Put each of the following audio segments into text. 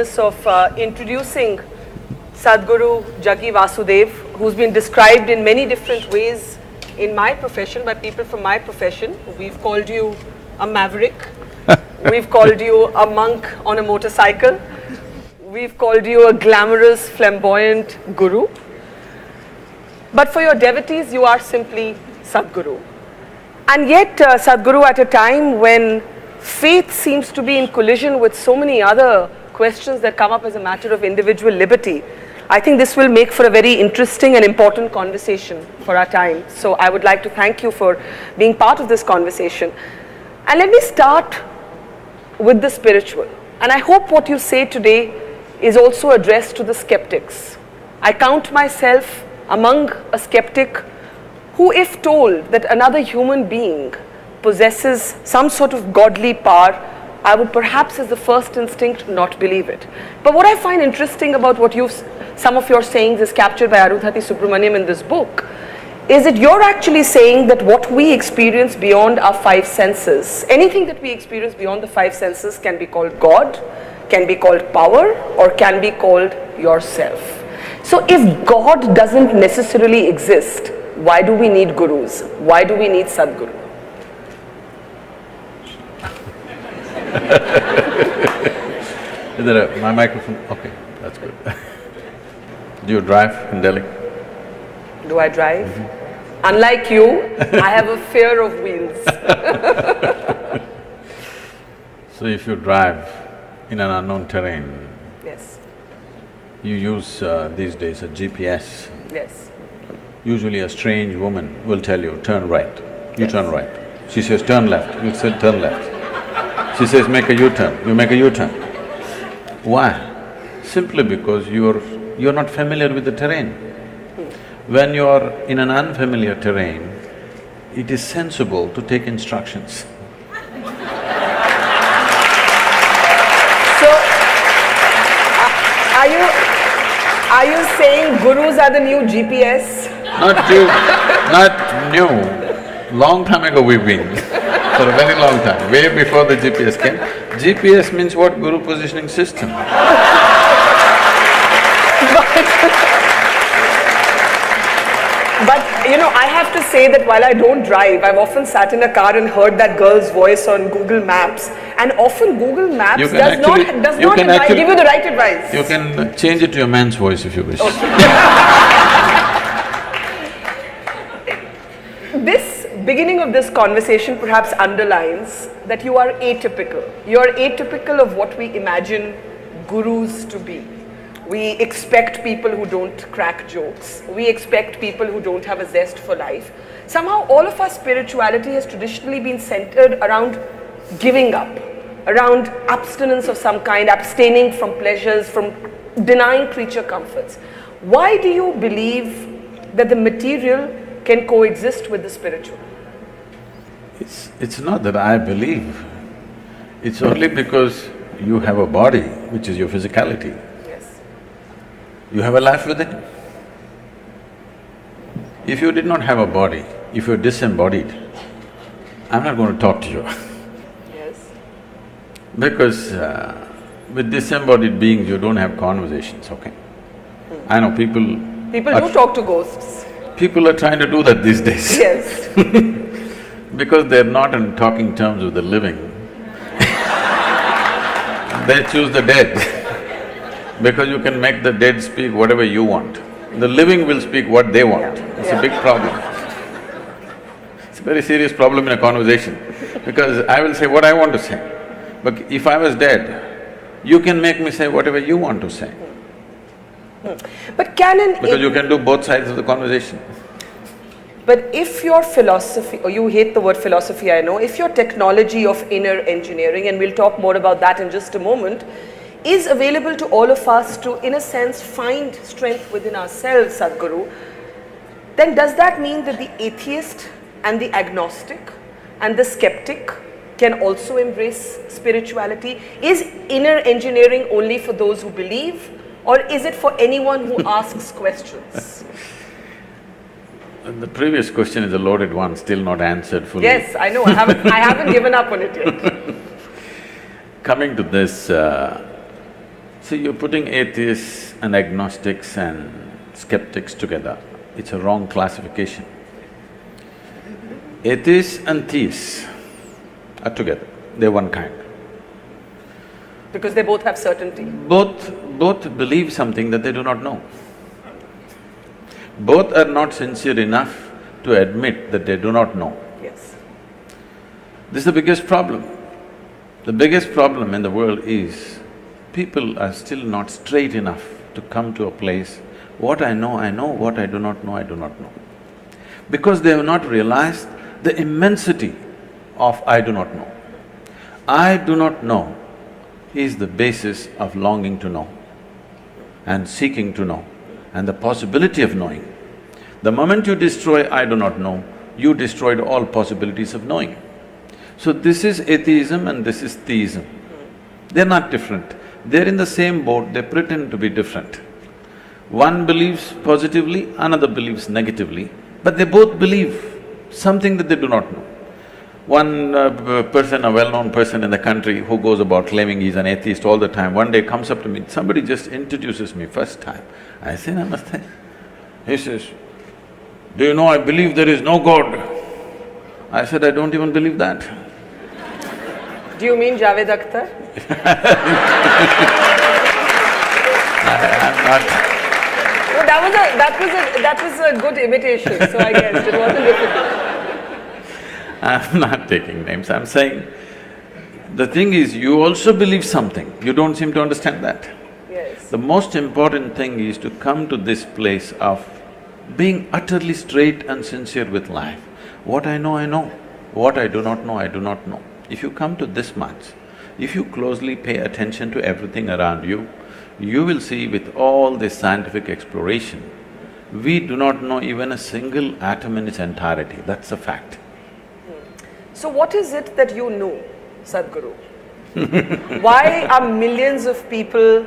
business of introducing Sadhguru Jaggi Vasudev, who's been described in many different ways in my profession by people from my profession. We've called you a maverick, we've called you a monk on a motorcycle, we've called you a glamorous, flamboyant guru. But for your devotees, you are simply Sadhguru. And yet, Sadhguru, at a time when faith seems to be in collision with so many other questions that come up as a matter of individual liberty, I think this will make for a very interesting and important conversation for our time. So I would like to thank you for being part of this conversation. And let me start with the spiritual. And I hope what you say today is also addressed to the skeptics. I count myself among a skeptic who, if told that another human being possesses some sort of godly power, I would perhaps as the first instinct not believe it. But what I find interesting about what some of your sayings is captured by Arundhati Subramaniam in this book, is that you're actually saying that what we experience beyond our five senses, anything that we experience beyond the five senses can be called God, can be called power, or can be called yourself. So if God doesn't necessarily exist, why do we need gurus? Why do we need Sadhguru? Is there my microphone? Okay, that's good. Do you drive in Delhi? Do I drive? Unlike you, I have a fear of wheels. So if you drive in an unknown terrain, Yes. you use these days a GPS. Yes. Usually a strange woman will tell you, turn right, you turn right. She says, turn left, you say, turn left. She says, make a U-turn, you make a U-turn. Why? Simply because you're not familiar with the terrain. When you're in an unfamiliar terrain, it is sensible to take instructions. So, are you saying gurus are the new GPS? Not new. Long time ago we've been, for a very long time, way before the GPS came. GPS means what? Guru Positioning System. But you know, I have to say that while I don't drive, I've often sat in a car and heard that girl's voice on Google Maps, and often Google Maps does not give you the right advice. You can change it to your man's voice if you wish. This beginning of this conversation perhaps underlines that you are atypical. You are atypical of what we imagine gurus to be. We expect people who don't crack jokes. We expect people who don't have a zest for life. Somehow all of our spirituality has traditionally been centered around giving up, around abstinence of some kind, abstaining from pleasures, from denying creature comforts. Why do you believe that the material can coexist with the spiritual? It's not that I believe, it's only because you have a body, which is your physicality. You have a life within. If you did not have a body, if you're disembodied, I'm not going to talk to you. Yes. Because with disembodied beings, you don't have conversations, okay? I know people… People do talk to ghosts. People are trying to do that these days. Yes. Because they're not in talking terms with the living, they choose the dead. Because you can make the dead speak whatever you want. The living will speak what they want. It's a big problem. It's a very serious problem in a conversation, because I will say what I want to say. But if I was dead, you can make me say whatever you want to say. But because you can do both sides of the conversation. But if your philosophy, or you hate the word philosophy, I know, if your technology of inner engineering, and we'll talk more about that in just a moment, is available to all of us to, in a sense, find strength within ourselves, Sadhguru, then does that mean that the atheist and the agnostic and the skeptic can also embrace spirituality? Is inner engineering only for those who believe, or is it for anyone who asks questions? The previous question is a loaded one, still not answered fully. Yes, I know, I haven't given up on it yet. Coming to this, See, you're putting atheists and agnostics and skeptics together. It's a wrong classification. Atheists and theists are together, they're one kind. Because they both have certainty. Both believe something that they do not know. Both are not sincere enough to admit that they do not know. Yes. This is the biggest problem. The biggest problem in the world is people are still not straight enough to come to a place, what I know, what I do not know, I do not know. Because they have not realized the immensity of I do not know. I do not know is the basis of longing to know and seeking to know and the possibility of knowing. The moment you destroy I do not know, you destroyed all possibilities of knowing. So this is atheism and this is theism. They're not different. They're in the same boat, they pretend to be different. One believes positively, another believes negatively, but they both believe something that they do not know. One person, a well-known person in the country who goes about claiming he's an atheist all the time, one day comes up to me, somebody just introduces me first time. I say, Namaste. He says, do you know I believe there is no God? I said, I don't even believe that. Do you mean Javed Akhtar? I'm not… No, that was a good imitation, so I guess it wasn't difficult. I'm not taking names, I'm saying, the thing is, you also believe something, you don't seem to understand that. Yes. The most important thing is to come to this place of being utterly straight and sincere with life. What I know, what I do not know, I do not know. If you come to this much, if you closely pay attention to everything around you, you will see with all this scientific exploration, we do not know even a single atom in its entirety, that's a fact. So what is it that you know, Sadhguru? Why are millions of people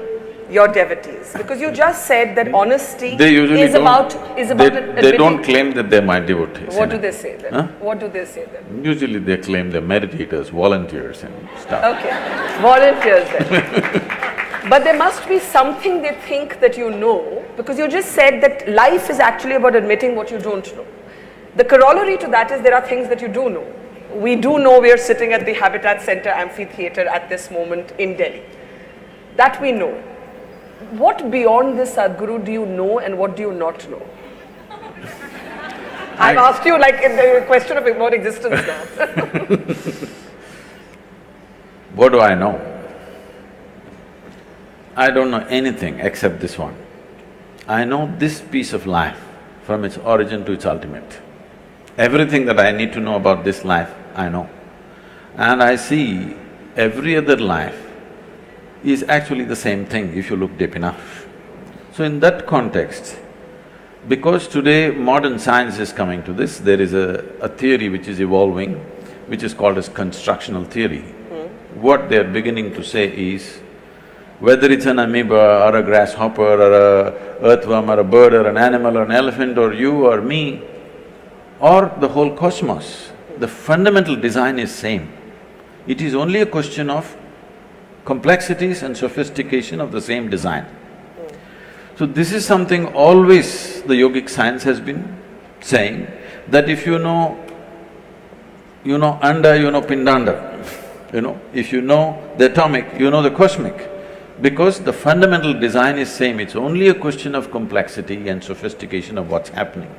your devotees? Because you just said that honesty is about They don't claim that they're my devotees. What do they say then? Huh? What do they say then? Usually they claim they're meditators, volunteers and stuff. Okay, volunteers then. But there must be something they think that you know, because you just said that life is actually about admitting what you don't know. The corollary to that is there are things that you do know. We do know we are sitting at the Habitat Center Amphitheatre at this moment in Delhi. That we know. What beyond this, Sadhguru, do you know and what do you not know? I've asked you like in the question of about existence now. What do I know? I don't know anything except this one. I know this piece of life from its origin to its ultimate. Everything that I need to know about this life, I know. And I see every other life is actually the same thing if you look deep enough. So in that context, because today modern science is coming to this, there is a theory which is evolving, which is called as constructional theory. What they're beginning to say is, whether it's an amoeba or a grasshopper or a earthworm or a bird or an animal or an elephant or you or me, or the whole cosmos, the fundamental design is same. It is only a question of complexities and sophistication of the same design. So this is something always the yogic science has been saying, that if you know anda, you know pindanda, if you know the atomic, you know the cosmic. Because the fundamental design is same, it's only a question of complexity and sophistication of what's happening.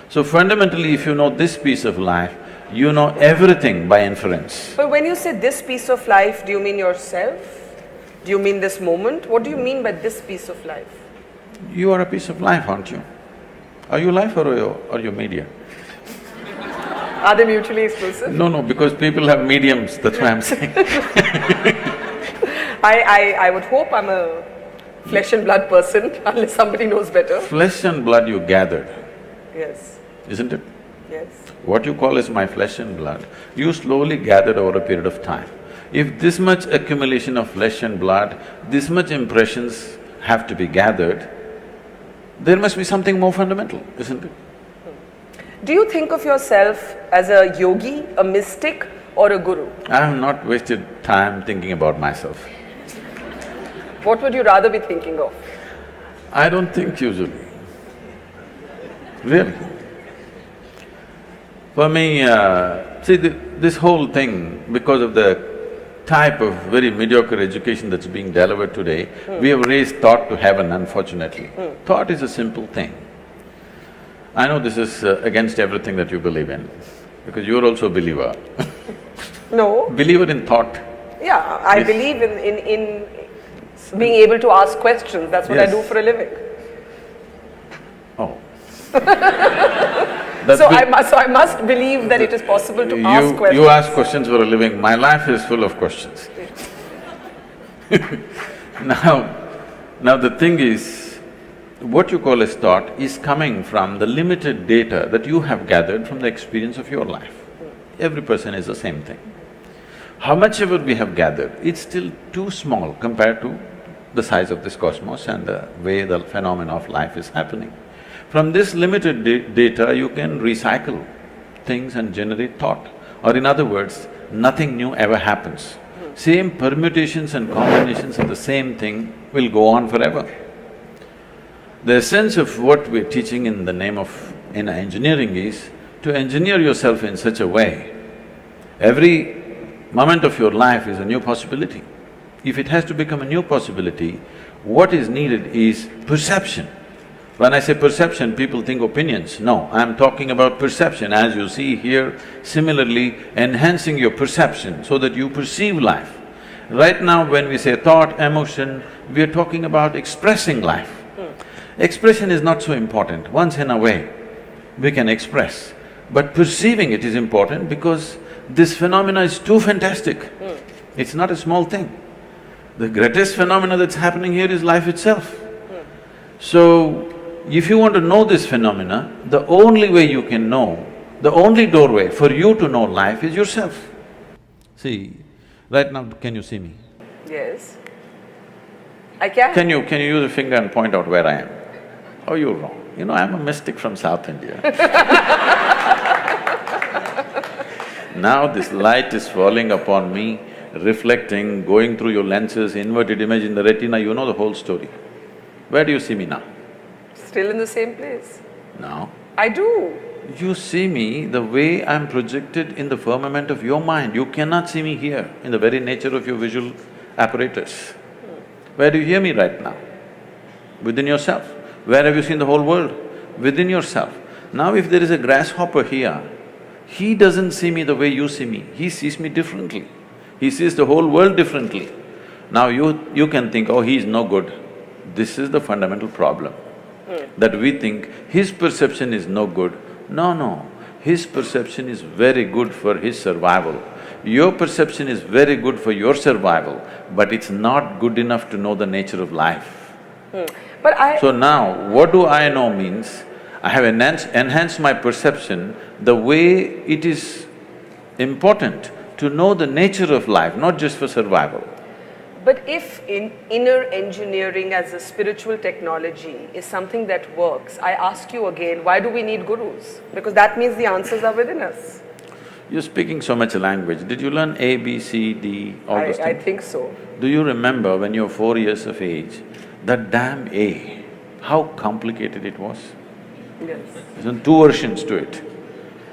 So fundamentally, if you know this piece of life, you know everything by inference. But when you say this piece of life, do you mean yourself? Do you mean this moment? What do you mean by this piece of life? You are a piece of life, aren't you? Are you life or are you media? Are they mutually exclusive? No, because people have mediums, that's why I'm saying. I would hope I'm a flesh and blood person, unless somebody knows better. Flesh and blood you gathered. Yes. Isn't it? Yes. What you call as my flesh and blood, you slowly gathered over a period of time. If this much accumulation of flesh and blood, this much impressions have to be gathered, there must be something more fundamental, isn't it? Do you think of yourself as a yogi, a mystic or a guru? I have not wasted time thinking about myself. What would you rather be thinking of? I don't think usually, really. For me, this whole thing, because of the type of very mediocre education that's being delivered today, we have raised thought to heaven, unfortunately. Thought is a simple thing. I know this is against everything that you believe in, because you're also a believer. No. Believer in thought. Yeah, I believe in being able to ask questions. That's what I do for a living. Oh. So I must believe that it is possible to ask questions. You ask questions for a living. My life is full of questions. Now the thing is, what you call as thought is coming from the limited data that you have gathered from the experience of your life. Every person is the same thing. How much ever we have gathered, it's still too small compared to the size of this cosmos and the way the phenomena of life is happening. From this limited data, you can recycle things and generate thought. Or in other words, nothing new ever happens. Same permutations and combinations of the same thing will go on forever. The essence of what we're teaching in the name of engineering is to engineer yourself in such a way, every moment of your life is a new possibility. If it has to become a new possibility, what is needed is perception. When I say perception, people think opinions. No, I'm talking about perception, as you see here, similarly enhancing your perception so that you perceive life. Right now when we say thought, emotion, we are talking about expressing life. Expression is not so important. Once in a way, we can express. But perceiving it is important because this phenomena is too fantastic. It's not a small thing. The greatest phenomena that's happening here is life itself. So, if you want to know this phenomena, the only way you can know, the only doorway for you to know life is yourself. See, right now, can you see me? Yes. I can. Can you use a finger and point out where I am? Oh, you're wrong. You know, I'm a mystic from South India. Now this light is falling upon me, reflecting, going through your lenses, inverted image in the retina, you know the whole story. Where do you see me now? Still in the same place. Now? I do. You see me the way I'm projected in the firmament of your mind. You cannot see me here in the very nature of your visual apparatus. Where do you hear me right now? Within yourself. Where have you seen the whole world? Within yourself. Now if there is a grasshopper here, he doesn't see me the way you see me, he sees me differently. He sees the whole world differently. Now you can think, oh, he is no good. This is the fundamental problem. That we think his perception is no good. No, his perception is very good for his survival. Your perception is very good for your survival, but it's not good enough to know the nature of life. So now, what do I know means, I have enhanced my perception the way it is important to know the nature of life, not just for survival. But if inner engineering as a spiritual technology is something that works, I ask you again, why do we need gurus? Because that means the answers are within us. You're speaking so much language. Did you learn A, B, C, D, all those things? I think so. Do you remember when you were 4 years of age, that damn A, how complicated it was? Yes. There's two versions to it.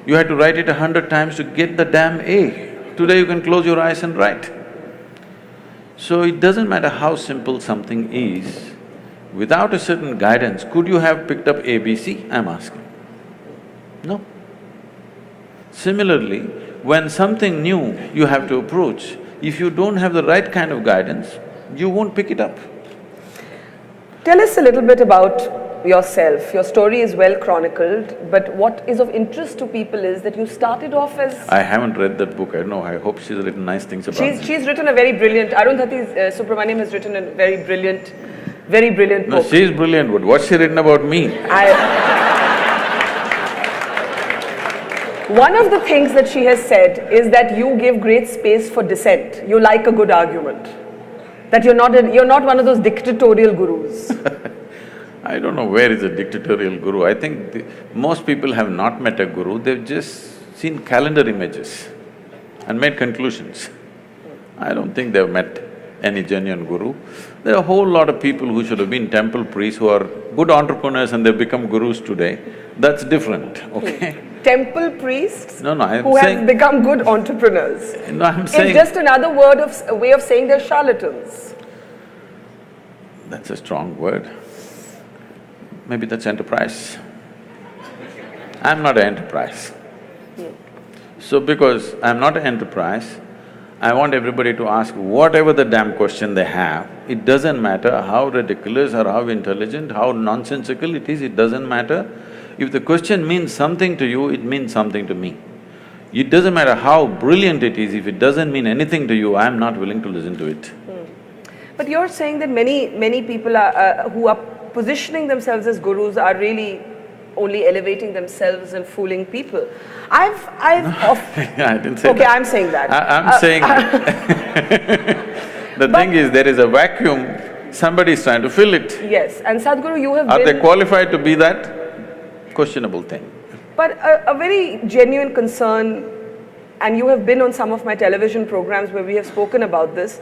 You had to write it 100 times to get the damn A. Today you can close your eyes and write. So it doesn't matter how simple something is, without a certain guidance, could you have picked up ABC, I'm asking? No. Similarly, when something new you have to approach, if you don't have the right kind of guidance, you won't pick it up. Tell us a little bit about yourself. Your story is well chronicled, but what is of interest to people is that you started off as… I haven't read that book, I know, I hope she's written nice things about me. She's written a very brilliant… Arundhati Subramaniam has written a very brilliant book. No, she's brilliant, but what's she written about me? One of the things that she has said is that you give great space for dissent. You like a good argument. That you're not one of those dictatorial gurus. I don't know where is a dictatorial guru. I think most people have not met a guru, they've just seen calendar images and made conclusions. I don't think they've met any genuine guru. There are a whole lot of people who should have been temple priests who are good entrepreneurs and they've become gurus today. That's different, okay? Temple priests No, no, I'm who saying… have become good entrepreneurs. No, I'm saying… It's just another way of saying they're charlatans. That's a strong word. Maybe that's enterprise. I'm not an enterprise. So because I'm not an enterprise, I want everybody to ask whatever the damn question they have. It doesn't matter how ridiculous or how intelligent, how nonsensical it is, it doesn't matter. If the question means something to you, it means something to me. It doesn't matter how brilliant it is, if it doesn't mean anything to you, I'm not willing to listen to it. But you're saying that many people who are positioning themselves as gurus are really only elevating themselves and fooling people. I didn't say that. Okay, I'm saying that. I'm saying… The thing is, there is a vacuum, somebody is trying to fill it. Yes, and Sadhguru, you have Are been… they qualified to be that? Questionable thing. But a very genuine concern, and you have been on some of my television programs where we have spoken about this,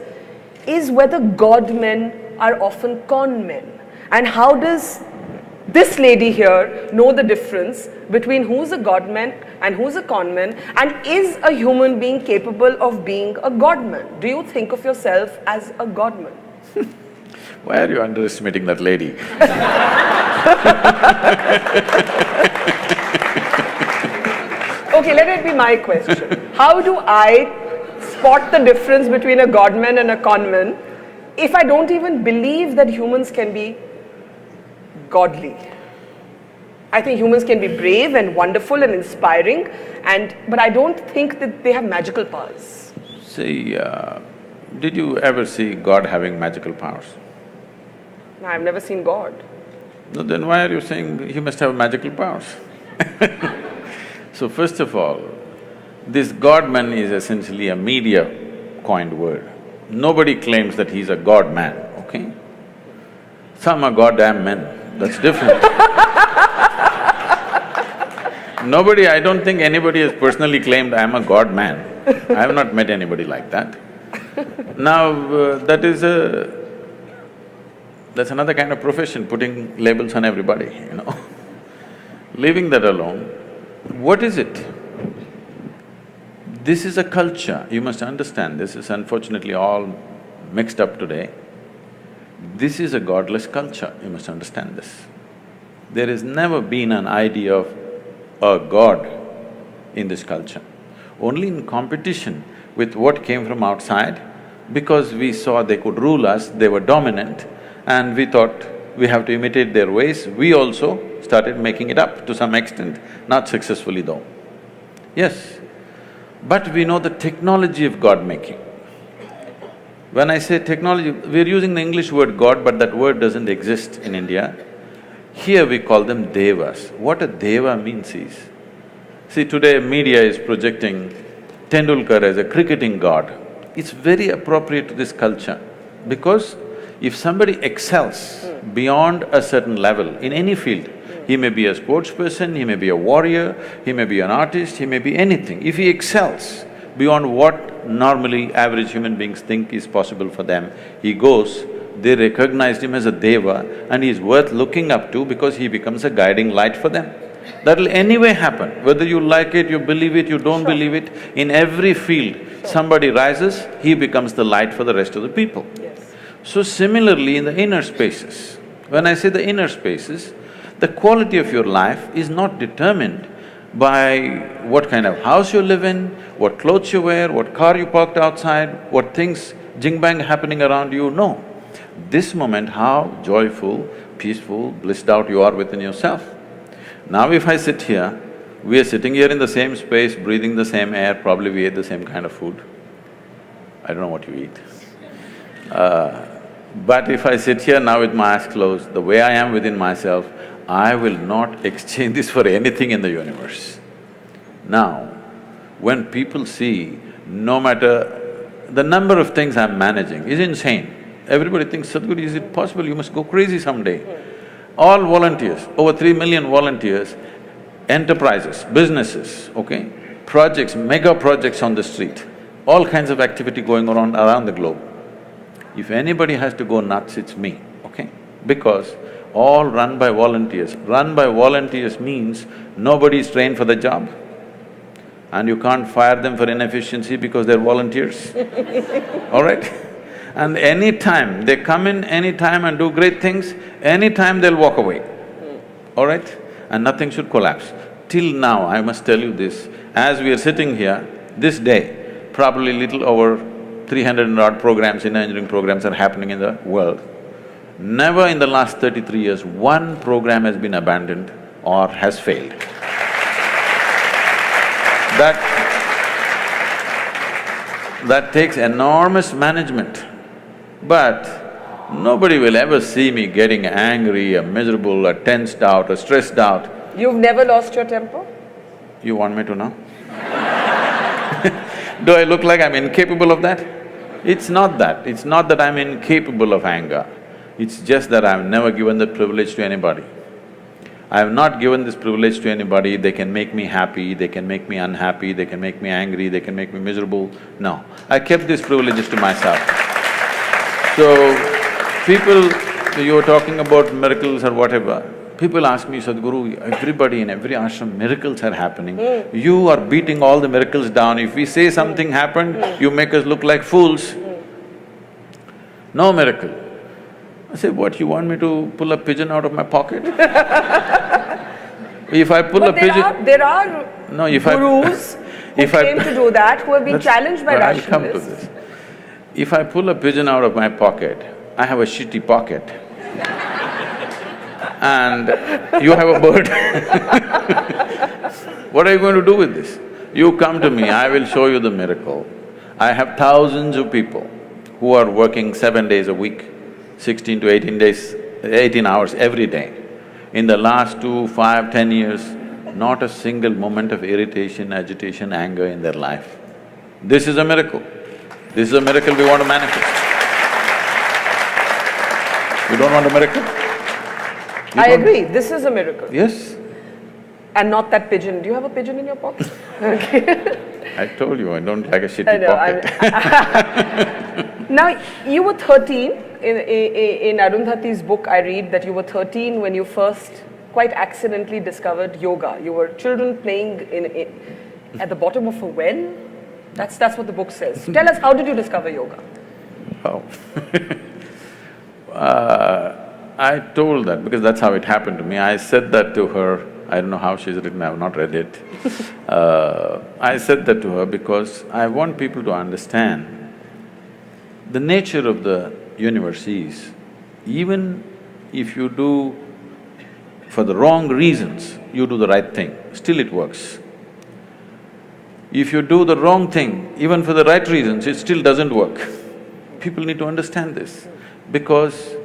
is whether God men are often con men. And how does this lady here know the difference between who's a God man and who's a con man, and is a human being capable of being a God man? Do you think of yourself as a God man? Why are you underestimating that lady? Okay, let it be my question. How do I spot the difference between a God man and a con man if I don't even believe that humans can be godly? I think humans can be brave and wonderful and inspiring, but I don't think that they have magical powers. See, did you ever see God having magical powers? No, I've never seen God. No, then why are you saying he must have magical powers? So first of all, this God-man is essentially a media-coined word. Nobody claims that he's a God-man, okay? Some are goddamn men, that's different. Nobody… I don't think anybody has personally claimed I'm a God-man. I have not met anybody like that. Now, that's another kind of profession, putting labels on everybody, you know. Leaving that alone, what is it? This is a culture, you must understand, this is unfortunately all mixed up today. This is a godless culture, you must understand this. There has never been an idea of a god in this culture. Only in competition with what came from outside, because we saw they could rule us, they were dominant, and we thought we have to imitate their ways, we also started making it up to some extent, not successfully though. Yes, but we know the technology of God-making. When I say technology, we're using the English word God, but that word doesn't exist in India. Here we call them devas. What a deva means is, see, today media is projecting Tendulkar as a cricketing god. It's very appropriate to this culture, because if somebody excels beyond a certain level in any field, he may be a sports person, he may be a warrior, he may be an artist, he may be anything. If he excels beyond what normally average human beings think is possible for them, he goes, they recognized him as a deva and he is worth looking up to because he becomes a guiding light for them. That'll anyway happen, whether you like it, you believe it, you don't believe it, in every field, somebody rises, he becomes the light for the rest of the people. Yes. So similarly in the inner spaces, when I say the inner spaces, the quality of your life is not determined by what kind of house you live in, what clothes you wear, what car you parked outside, what things jing-bang happening around you, no. This moment, how joyful, peaceful, blissed out you are within yourself. Now if I sit here, we are sitting here in the same space, breathing the same air, probably we ate the same kind of food. I don't know what you eat. But if I sit here now with my eyes closed, the way I am within myself, I will not exchange this for anything in the universe. Now, when people see, no matter… the number of things I'm managing is insane. Everybody thinks, Sadhguru, is it possible? You must go crazy someday. All volunteers, over 3 million volunteers, enterprises, businesses, okay, projects, mega projects on the street, all kinds of activity going around the globe. If anybody has to go nuts, it's me, okay? Because all run by volunteers. Run by volunteers means nobody is trained for the job and you can't fire them for inefficiency because they're volunteers, all right? And anytime they come in, anytime and do great things, anytime they'll walk away, all right? And nothing should collapse. Till now, I must tell you this, as we are sitting here, this day, probably little over 300 and odd programs, engineering programs are happening in the world. Never in the last 33 years, one program has been abandoned or has failed. That takes enormous management, but nobody will ever see me getting angry or miserable or tensed out or stressed out. You've never lost your temper? You want me to know? Do I look like I'm incapable of that? It's not that. It's not that I'm incapable of anger. It's just that I've never given that privilege to anybody. I have not given this privilege to anybody. They can make me happy, they can make me unhappy, they can make me angry, they can make me miserable. No, I kept these privileges to myself. So, people… you were talking about miracles or whatever, people ask me, Sadhguru, everybody in every ashram, miracles are happening. You are beating all the miracles down. If we say something happened, you make us look like fools. No miracle. I say, what, you want me to pull a pigeon out of my pocket? If I pull a pigeon… there are No, if gurus who claim to do that, who have been challenged by I'll come to rationalists. this. If I pull a pigeon out of my pocket, I have a shitty pocket. And you have a bird. What are you going to do with this? You come to me, I will show you the miracle. I have thousands of people who are working 7 days a week, 16 to 18 hours every day. In the last 2, 5, 10 years, not a single moment of irritation, agitation, anger in their life. This is a miracle. This is a miracle we want to manifest. You don't want a miracle? I agree, this is a miracle. Yes. And not that pigeon. Do you have a pigeon in your pocket? Okay. I told you, I don't like a shitty pocket. Now, you were 13, in Arundhati's book I read that you were 13 when you first quite accidentally discovered yoga. You were children playing at the bottom of a well. That's what the book says. Tell us, how did you discover yoga? Oh. I told that because that's how it happened to me. I said that to her, I don't know how she's written, I have not read it. I said that to her because I want people to understand the nature of the universe is, even if you do for the wrong reasons, you do the right thing, still it works. If you do the wrong thing, even for the right reasons, it still doesn't work. People need to understand this, because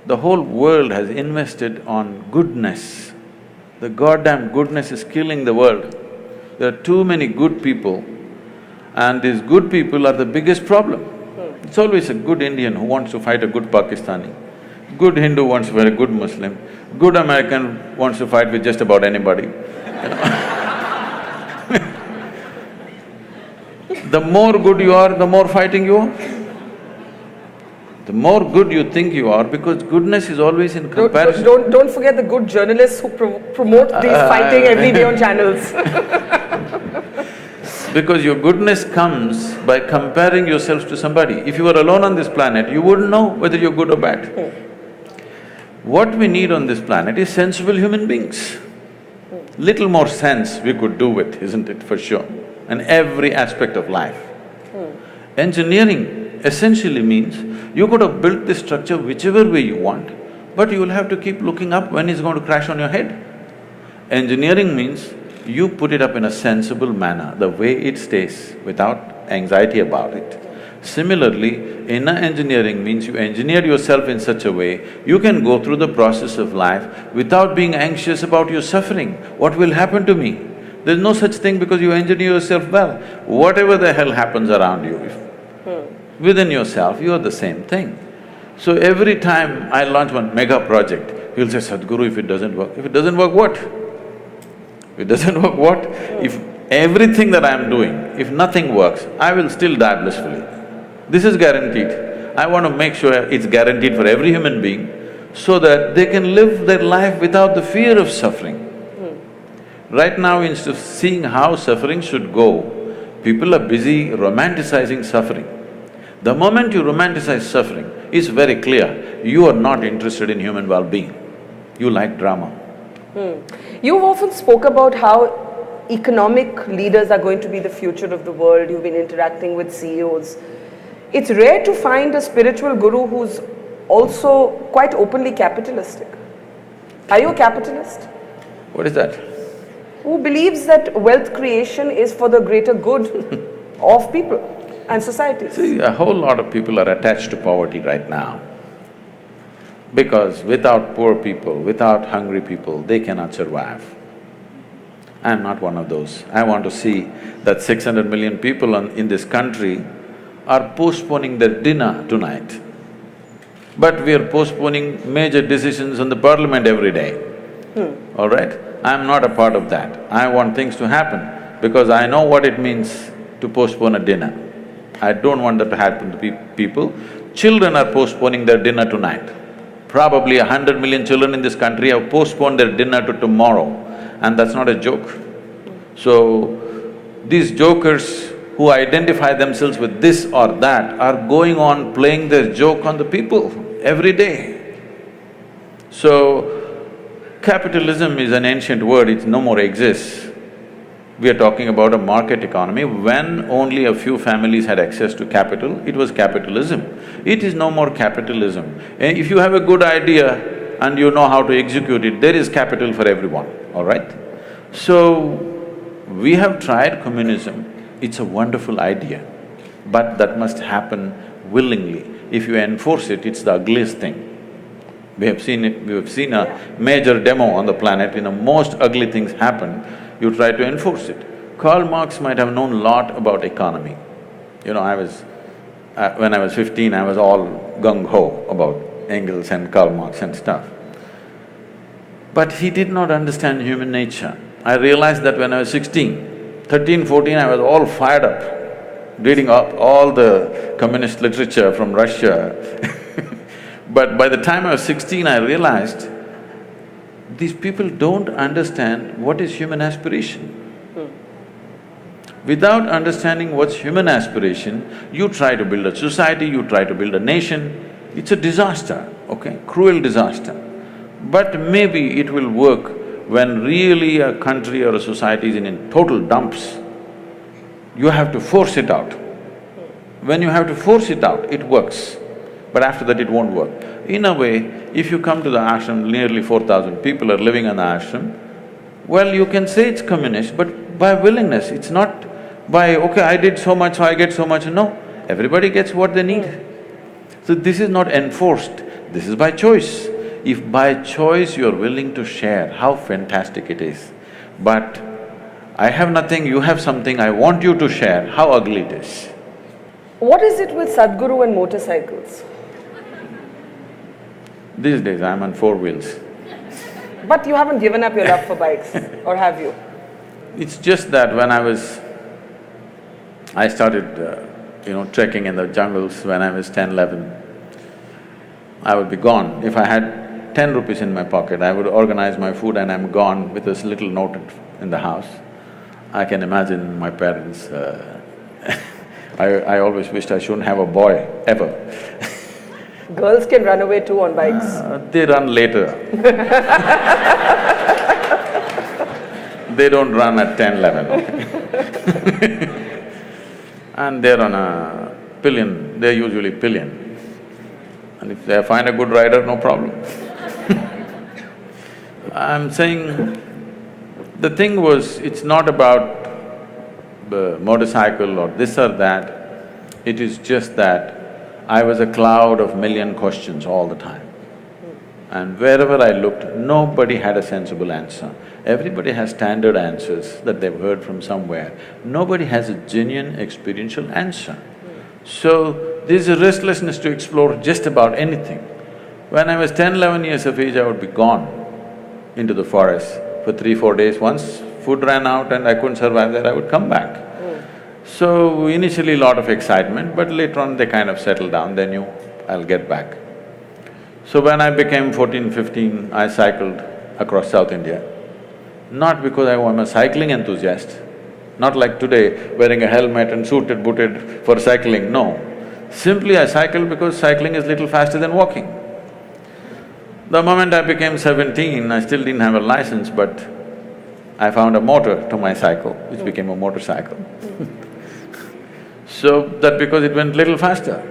the whole world has invested on goodness. The goddamn goodness is killing the world. There are too many good people, and these good people are the biggest problem. It's always a good Indian who wants to fight a good Pakistani, good Hindu wants to fight a good Muslim, good American wants to fight with just about anybody, The more good you are, the more fighting you are. The more good you think you are, because goodness is always in comparison. Don't forget the good journalists who promote these fighting every day on channels. Because your goodness comes by comparing yourself to somebody. If you were alone on this planet, you wouldn't know whether you're good or bad. What we need on this planet is sensible human beings. Little more sense we could do with, isn't it, for sure, in every aspect of life. Engineering essentially means you could have built this structure whichever way you want, but you will have to keep looking up when it's going to crash on your head. Engineering means you put it up in a sensible manner, the way it stays, without anxiety about it. Similarly, inner engineering means you engineer yourself in such a way, you can go through the process of life without being anxious about your suffering. What will happen to me? There's no such thing because you engineer yourself well. Whatever the hell happens around you, within yourself, you are the same thing. So every time I launch one mega project, you'll say, Sadhguru, if it doesn't work, if it doesn't work, what? If it doesn't work, what? If everything that I'm doing, if nothing works, I will still die blissfully. This is guaranteed. I want to make sure it's guaranteed for every human being so that they can live their life without the fear of suffering. Right now, instead of seeing how suffering should go, people are busy romanticizing suffering. The moment you romanticize suffering, it's very clear, you are not interested in human well-being. You like drama. You've often spoke about how economic leaders are going to be the future of the world. You've been interacting with CEOs. It's rare to find a spiritual guru who's also quite openly capitalistic. Are you a capitalist? What is that? Who believes that wealth creation is for the greater good of people and societies? See, a whole lot of people are attached to poverty right now. Because without poor people, without hungry people, they cannot survive. I'm not one of those. I want to see that 600 million people in this country are postponing their dinner tonight. But we are postponing major decisions on the parliament every day. All right? I'm not a part of that. I want things to happen because I know what it means to postpone a dinner. I don't want that to happen to people. Children are postponing their dinner tonight. Probably 100 million children in this country have postponed their dinner to tomorrow, and that's not a joke. So, these jokers who identify themselves with this or that are going on playing their joke on the people every day. So, capitalism is an ancient word, it no more exists. We are talking about a market economy. When only a few families had access to capital, it was capitalism. It is no more capitalism. If you have a good idea and you know how to execute it, there is capital for everyone, all right? So, we have tried communism, it's a wonderful idea, but that must happen willingly. If you enforce it, it's the ugliest thing. We have seen it, we have seen a major demo on the planet, most ugly things happen, you try to enforce it. Karl Marx might have known a lot about economy. When I was 15, I was all gung-ho about Engels and Karl Marx and stuff. But he did not understand human nature. I realized that when I was 16, 13, 14, I was all fired up, reading up all the communist literature from Russia. But by the time I was 16, I realized these people don't understand what is human aspiration. Without understanding what's human aspiration, you try to build a society, you try to build a nation, it's a disaster, okay, cruel disaster. But maybe it will work when really a country or a society is in total dumps. You have to force it out. When you have to force it out, it works. But after that it won't work. In a way, if you come to the ashram, nearly 4,000 people are living in the ashram, well, you can say it's communist, but by willingness, it's not by, okay, I did so much, so I get so much, no. Everybody gets what they need. So this is not enforced, this is by choice. If by choice you're willing to share, how fantastic it is. But I have nothing, you have something, I want you to share, how ugly it is. What is it with Sadhguru and motorcycles? These days I'm on 4 wheels. But you haven't given up your love for bikes, or have you? It's just that when I started, trekking in the jungles when I was 10, 11, I would be gone. If I had 10 rupees in my pocket, I would organize my food and I'm gone with this little note in the house. I can imagine my parents, I always wished I shouldn't have a boy, ever. Girls can run away too on bikes. They run later. They don't run at 10, 11, okay? And they're on a pillion, they're usually pillion. And if they find a good rider, no problem. I'm saying, the thing was, it's not about the motorcycle or this or that, it is just that I was a cloud of million questions all the time. And wherever I looked, nobody had a sensible answer. Everybody has standard answers that they've heard from somewhere. Nobody has a genuine experiential answer. So, there's a restlessness to explore just about anything. When I was 10, 11 years of age, I would be gone into the forest for 3, 4 days. Once food ran out and I couldn't survive there, I would come back. So initially lot of excitement, but later on they kind of settled down, they knew I'll get back. So when I became 14, 15, I cycled across South India. Not because I'm a cycling enthusiast, not like today, wearing a helmet and suited, booted for cycling, no. Simply I cycled because cycling is little faster than walking. The moment I became 17, I still didn't have a license, but I found a motor to my cycle, which became a motorcycle. So that because it went little faster.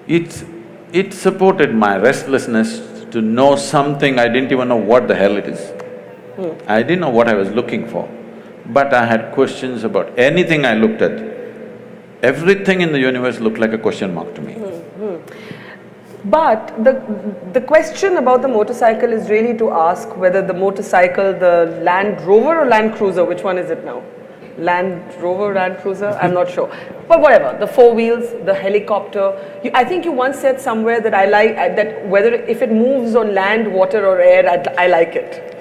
It supported my restlessness to know something, I didn't even know what the hell it is. I didn't know what I was looking for, but I had questions about anything I looked at. Everything in the universe looked like a question mark to me. But the question about the motorcycle is really to ask whether the motorcycle, the Land Rover or Land Cruiser, which one is it now? Land Rover, Land Cruiser, I'm not sure. But whatever, the four wheels, the helicopter. I think you once said somewhere that I like, that whether if it moves on land, water or air, I like it.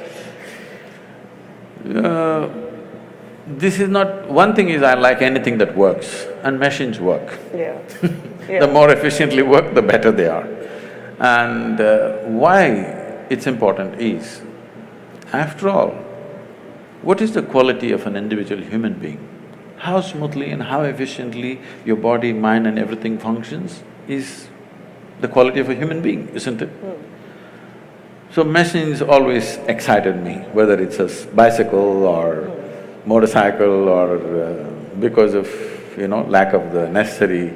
This is not… One thing is I like anything that works, and machines work. Yeah. The more efficiently work, the better they are. And why it's important is, after all, what is the quality of an individual human being? How smoothly and how efficiently your body, mind and everything functions is the quality of a human being, isn't it? So machines always excited me, whether it's a bicycle or motorcycle or because of, lack of the necessary,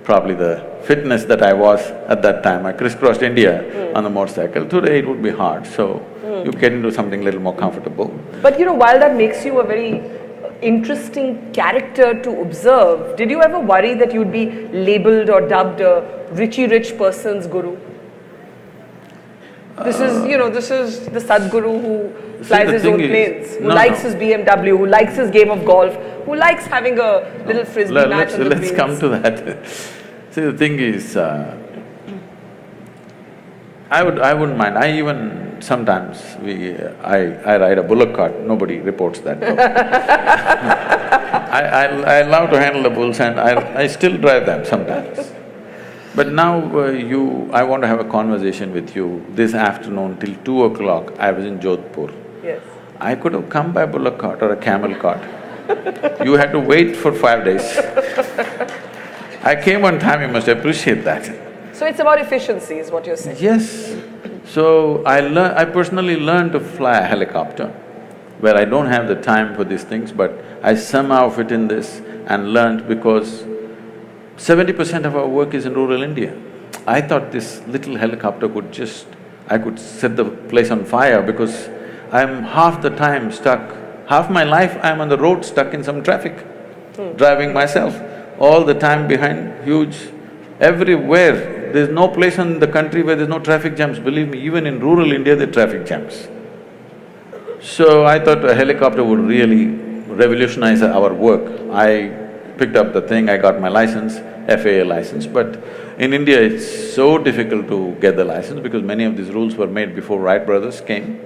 probably the fitness that I was at that time. I crisscrossed India on a motorcycle. Today it would be hard, so you get into something little more comfortable. But while that makes you a very interesting character to observe, did you ever worry that you'd be labelled or dubbed a rich person's guru? This is the Sadhguru who flies his own planes, who likes his BMW, who likes his game of golf, who likes having a little frisbee match on the Let's come to that. See, the thing is, I wouldn't mind. I even sometimes I ride a bullock cart. Nobody reports that. I love to handle the bulls, and I still drive them sometimes. But now I want to have a conversation with you. This afternoon till 2 o'clock, I was in Jodhpur. Yes. I could have come by bullock cart or a camel cart. You had to wait for 5 days. I came on time, you must appreciate that. So it's about efficiency is what you're saying? Yes. So I personally learned to fly a helicopter, where I don't have the time for these things, but I somehow fit in this and learned because 70% of our work is in rural India. I thought this little helicopter I could set the place on fire because I'm half the time stuck, half my life I'm on the road stuck in some traffic, driving myself, all the time behind huge… Everywhere, there's no place in the country where there's no traffic jams. Believe me, even in rural India there are traffic jams. So I thought a helicopter would really revolutionize our work. I picked up the thing, I got my license, FAA license, but in India it's so difficult to get the license because many of these rules were made before Wright brothers came.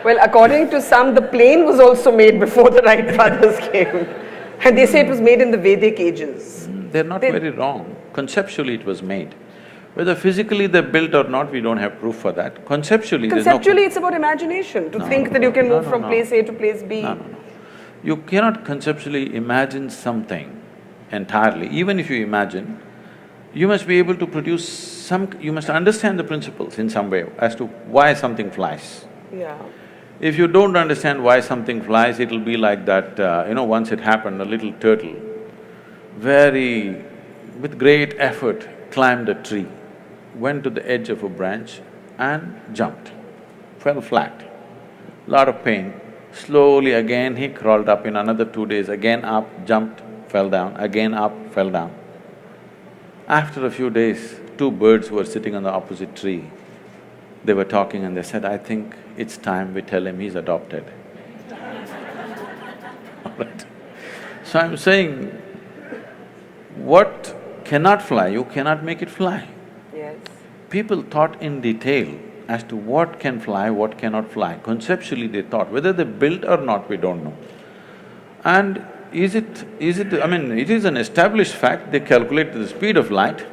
Well, according to some, the plane was also made before the Wright brothers came. And they say it was made in the Vedic ages. They're not very wrong. Conceptually it was made. Whether physically they're built or not, we don't have proof for that. Conceptually, Conceptually, it's about imagination, to think that you can move from place A to place B. No. You cannot conceptually imagine something entirely. Even if you imagine, you must be able to produce you must understand the principles in some way as to why something flies. Yeah. If you don't understand why something flies, it'll be like that, once it happened, a little turtle, with great effort, climbed a tree, went to the edge of a branch and jumped, fell flat. Lot of pain. Slowly again he crawled up in another 2 days, again up, jumped, fell down, again up, fell down. After a few days, two birds were sitting on the opposite tree. They were talking and they said, I think it's time we tell him he's adopted. All right. So I'm saying, what cannot fly, you cannot make it fly. Yes. People thought in detail as to what can fly, what cannot fly. Conceptually they thought, whether they built or not, we don't know. And I mean, it is an established fact, they calculate the speed of light.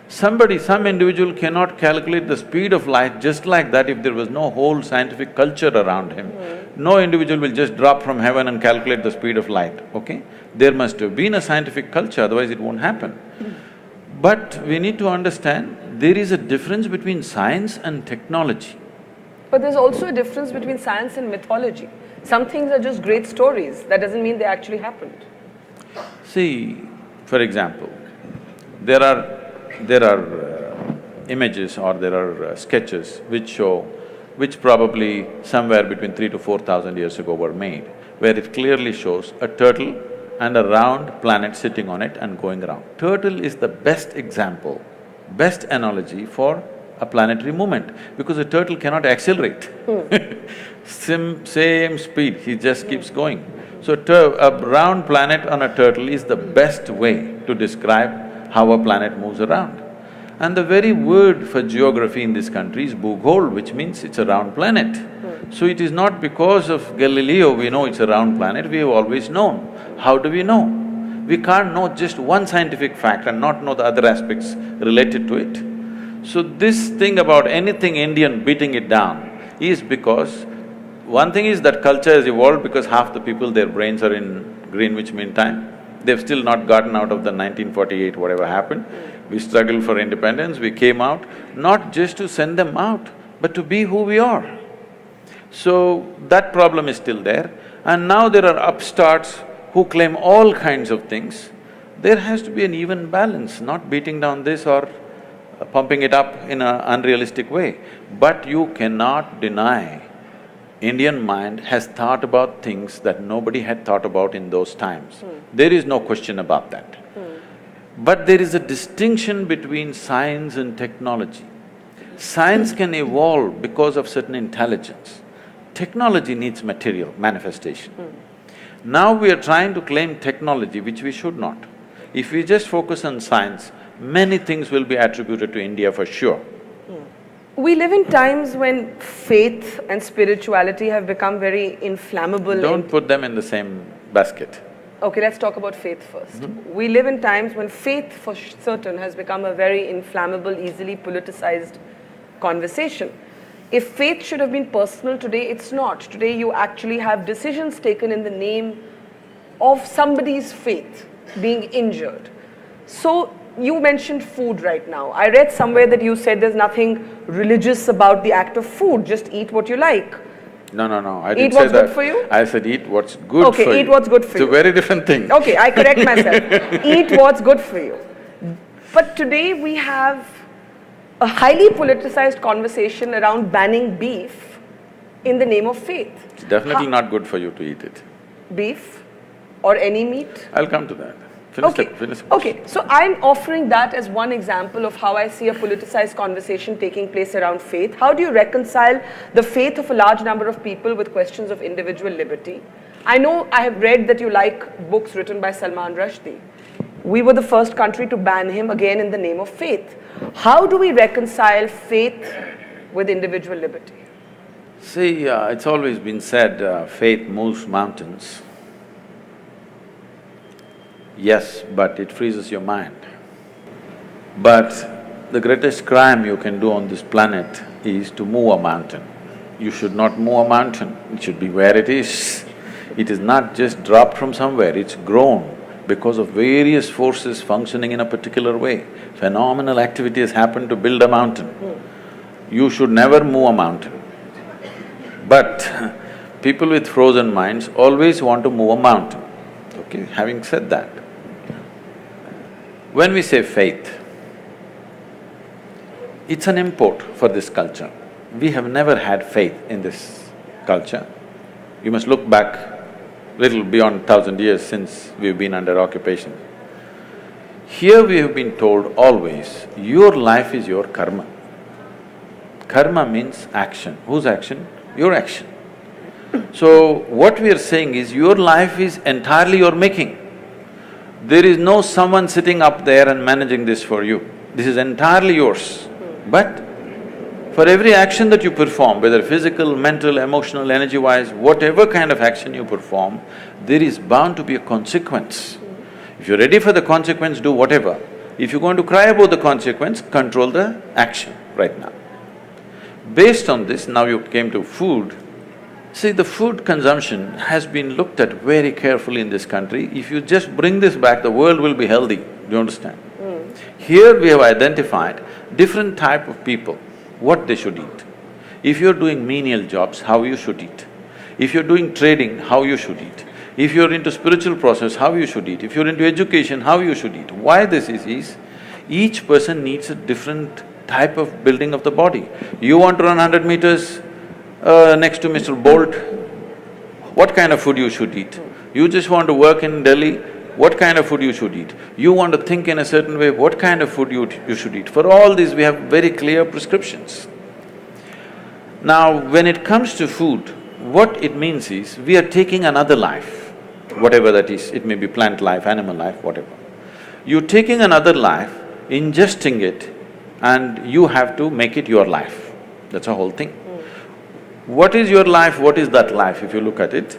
Some individual cannot calculate the speed of light just like that if there was no whole scientific culture around him. No individual will just drop from heaven and calculate the speed of light, okay? There must have been a scientific culture, otherwise it won't happen. But we need to understand, there is a difference between science and technology. But there's also a difference between science and mythology. Some things are just great stories, that doesn't mean they actually happened. See, for example, there are images or there are sketches which probably somewhere between 3,000 to 4,000 years ago were made, where it clearly shows a turtle and a round planet sitting on it and going around. Turtle is the best example, best analogy for a planetary movement, because a turtle cannot accelerate. Same speed, he just keeps going. So a round planet on a turtle is the best way to describe how a planet moves around. And the very word for geography in this country is Bhugoal, which means it's a round planet. So it is not because of Galileo we know it's a round planet, we have always known. How do we know? We can't know just one scientific fact and not know the other aspects related to it. So this thing about anything Indian beating it down is because one thing is that culture has evolved because half the people, their brains are in Greenwich Mean Time. They've still not gotten out of the 1948, whatever happened. We struggled for independence, we came out, not just to send them out, but to be who we are. So that problem is still there. And now there are upstarts who claim all kinds of things. There has to be an even balance, not beating down this or pumping it up in an unrealistic way. But you cannot deny Indian mind has thought about things that nobody had thought about in those times. There is no question about that. But there is a distinction between science and technology. Science can evolve because of certain intelligence. Technology needs material, manifestation. Now we are trying to claim technology, which we should not. If we just focus on science, many things will be attributed to India for sure. We live in times when faith and spirituality have become very inflammable. Don't put them in the same basket. Okay, let's talk about faith first. We live in times when faith for certain has become a very inflammable, easily politicized conversation. If faith should have been personal today, it's not. Today you actually have decisions taken in the name of somebody's faith being injured. So, you mentioned food right now. I read somewhere that you said there's nothing religious about the act of food, just eat what you like. No, I Eat didn't say that. what's good for you? I said eat what's good for you. Okay, eat what's good for you. It's a very different thing. Okay, I correct myself. Eat what's good for you. But today we have a highly politicized conversation around banning beef in the name of faith. It's definitely not good for you to eat it. Beef or any meat? I'll come to that. Finish. Okay, so I'm offering that as one example of how I see a politicized conversation taking place around faith. How do you reconcile the faith of a large number of people with questions of individual liberty? I know I have read that you like books written by Salman Rushdie. We were the first country to ban him again in the name of faith. How do we reconcile faith with individual liberty? See, it's always been said, faith moves mountains. Yes, but it freezes your mind. But the greatest crime you can do on this planet is to move a mountain. You should not move a mountain, it should be where it is. It is not just dropped from somewhere, it's grown because of various forces functioning in a particular way. Phenomenal activity has happened to build a mountain. You should never move a mountain. But people with frozen minds always want to move a mountain. Okay, having said that, when we say faith, it's an import for this culture. We have never had faith in this culture. You must look back little beyond 1,000 years since we've been under occupation. Here we have been told always, your life is your karma. Karma means action. Whose action? Your action. So, what we are saying is, your life is entirely your making. There is no someone sitting up there and managing this for you. This is entirely yours. But For every action that you perform, whether physical, mental, emotional, energy-wise, whatever kind of action you perform, there is bound to be a consequence. If you're ready for the consequence, do whatever. If you're going to cry about the consequence, control the action right now. Based on this, now you came to food. See, the food consumption has been looked at very carefully in this country. If you just bring this back, the world will be healthy, do you understand? Here we have identified different type of people, what they should eat. If you're doing menial jobs, how you should eat. If you're doing trading, how you should eat. If you're into spiritual process, how you should eat. If you're into education, how you should eat. Why this is each person needs a different type of building of the body. You want to run 100 meters next to Mr. Bolt, what kind of food you should eat? You just want to work in Delhi, what kind of food you should eat? You want to think in a certain way, what kind of food you should eat? For all these, we have very clear prescriptions. Now, when it comes to food, what it means is, we are taking another life, whatever that is, it may be plant life, animal life, whatever. You're taking another life, ingesting it, and you have to make it your life. That's the whole thing. What is your life, what is that life, if you look at it?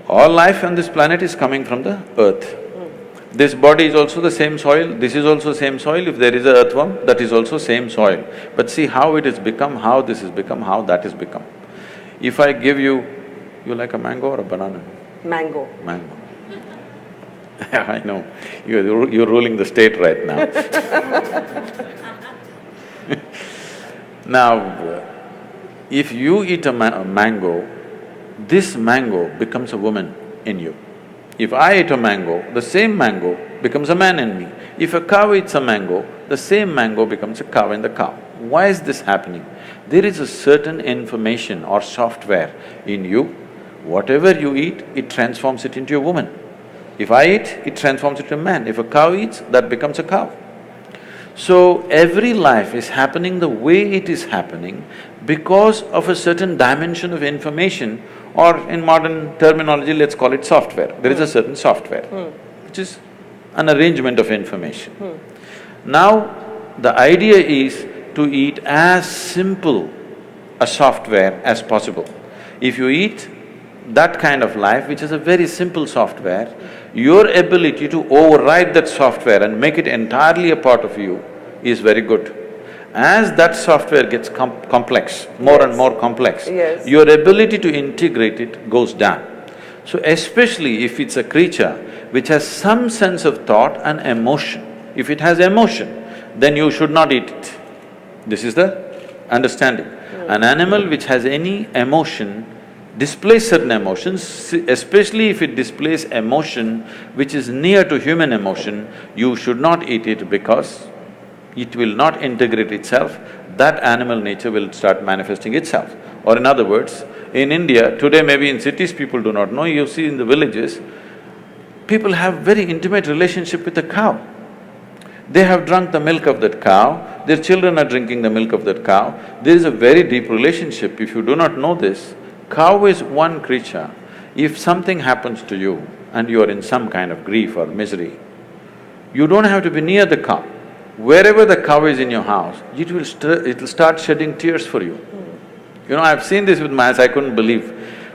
All life on this planet is coming from the earth. This body is also the same soil, this is also same soil. If there is a earthworm, that is also same soil. But see how it has become, how this has become, how that has become. If I give you… you like a mango or a banana? Mango. Mango. I know, you're ruling the state right now. Now, if you eat a mango, this mango becomes a woman in you. If I eat a mango, the same mango becomes a man in me. If a cow eats a mango, the same mango becomes a cow in the cow. Why is this happening? There is a certain information or software in you. Whatever you eat, it transforms it into a woman. If I eat, it transforms it to a man. If a cow eats, that becomes a cow. So, every life is happening the way it is happening because of a certain dimension of information, or in modern terminology, let's call it software. There is a certain software, which is an arrangement of information. Now, the idea is to eat as simple a software as possible. If you eat that kind of life, which is a very simple software, your ability to override that software and make it entirely a part of you is very good. As that software gets complex, more and more complex, your ability to integrate it goes down. So especially if it's a creature which has some sense of thought and emotion, if it has emotion, then you should not eat it. This is the understanding. An animal which has any emotion displays certain emotions, especially if it displays emotion which is near to human emotion, you should not eat it because it will not integrate itself, that animal nature will start manifesting itself. Or in other words, in India, today maybe in cities people do not know, you see in the villages, people have very intimate relationship with the cow. They have drunk the milk of that cow, their children are drinking the milk of that cow. There is a very deep relationship. If you do not know this, cow is one creature. If something happens to you and you are in some kind of grief or misery, you don't have to be near the cow. Wherever the cow is in your house, it'll start shedding tears for you. You know, I've seen this with my eyes, I couldn't believe.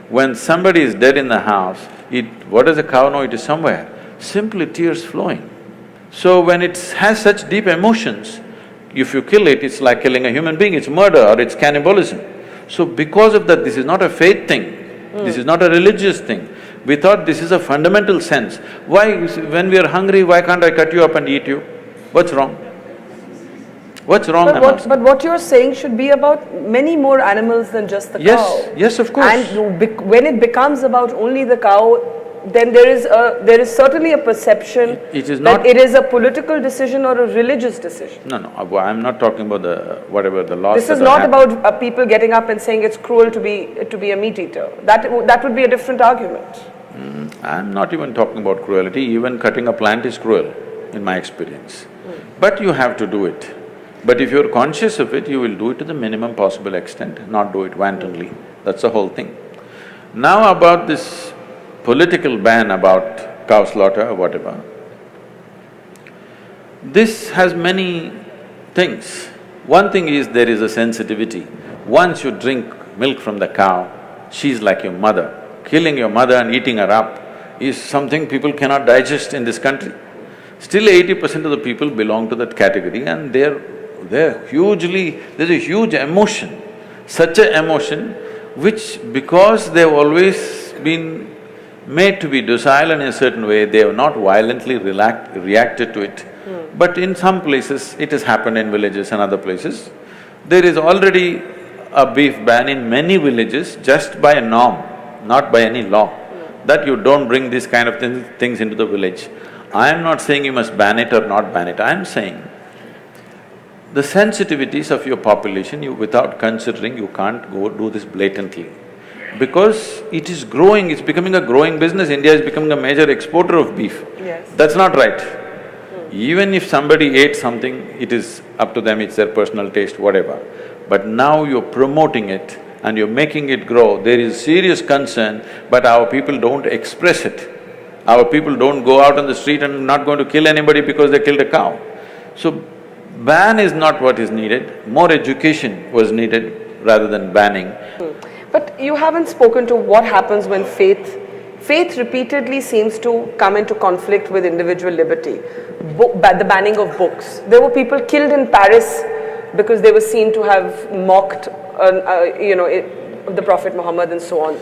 When somebody is dead in the house, what does the cow know? It is somewhere. Simply tears flowing. So when it has such deep emotions, if you kill it, it's like killing a human being, it's murder or it's cannibalism. So because of that, this is not a faith thing, this is not a religious thing. We thought this is a fundamental sense. Why, when we are hungry, why can't I cut you up and eat you? What's wrong? What's wrong? But what you're saying should be about many more animals than just the cow. Yes, of course. And when it becomes about only the cow, then there is certainly a perception that it is a political decision or a religious decision. No, I'm not talking about whatever the laws. This is not about people getting up and saying it's cruel to be a meat eater. That would be a different argument. I'm not even talking about cruelty. Even cutting a plant is cruel, in my experience. But you have to do it. But if you're conscious of it, you will do it to the minimum possible extent, not do it wantonly. That's the whole thing. Now about this political ban about cow slaughter or whatever, this has many things. One thing is there is a sensitivity. Once you drink milk from the cow, she's like your mother. Killing your mother and eating her up is something people cannot digest in this country. Still 80% of the people belong to that category and they're hugely… there's a huge emotion, such an emotion which because they've always been made to be docile in a certain way, they have not violently reacted to it. But in some places, it has happened in villages and other places. There is already a beef ban in many villages just by a norm, not by any law, that you don't bring these kind of things into the village. I am not saying you must ban it or not ban it, I am saying the sensitivities of your population, without considering, you can't go do this blatantly. Because it is growing, it's becoming a growing business. India is becoming a major exporter of beef. Yes. That's not right. Even if somebody ate something, it is up to them, it's their personal taste, whatever. But now you're promoting it and you're making it grow, there is serious concern, but our people don't express it. Our people don't go out on the street and not going to kill anybody because they killed a cow. So, ban is not what is needed, more education was needed rather than banning. But you haven't spoken to what happens when faith repeatedly seems to come into conflict with individual liberty. The banning of books. There were people killed in Paris because they were seen to have mocked, the Prophet Muhammad and so on.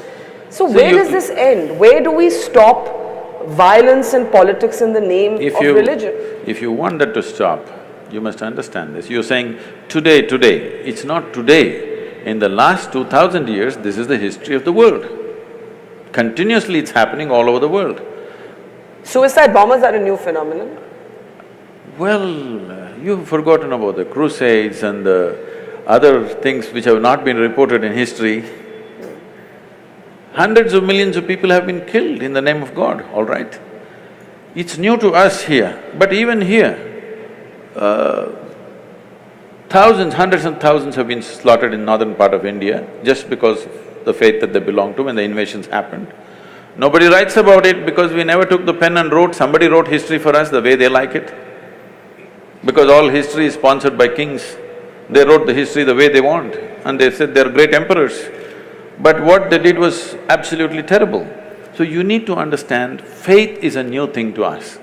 So where does this end? Where do we stop violence and politics in the name of religion? If you want that to stop, you must understand this. You're saying today, it's not today. In the last 2000 years, this is the history of the world. Continuously it's happening all over the world. Suicide bombers are a new phenomenon? Well, you've forgotten about the crusades and the other things which have not been reported in history. Hundreds of millions of people have been killed in the name of God, all right? It's new to us here, but even here, thousands, hundreds and thousands have been slaughtered in northern part of India just because of the faith that they belong to when the invasions happened. Nobody writes about it because we never took the pen and wrote, somebody wrote history for us the way they like it. Because all history is sponsored by kings, they wrote the history the way they want and they said they're great emperors. But what they did was absolutely terrible. So you need to understand, faith is a new thing to us.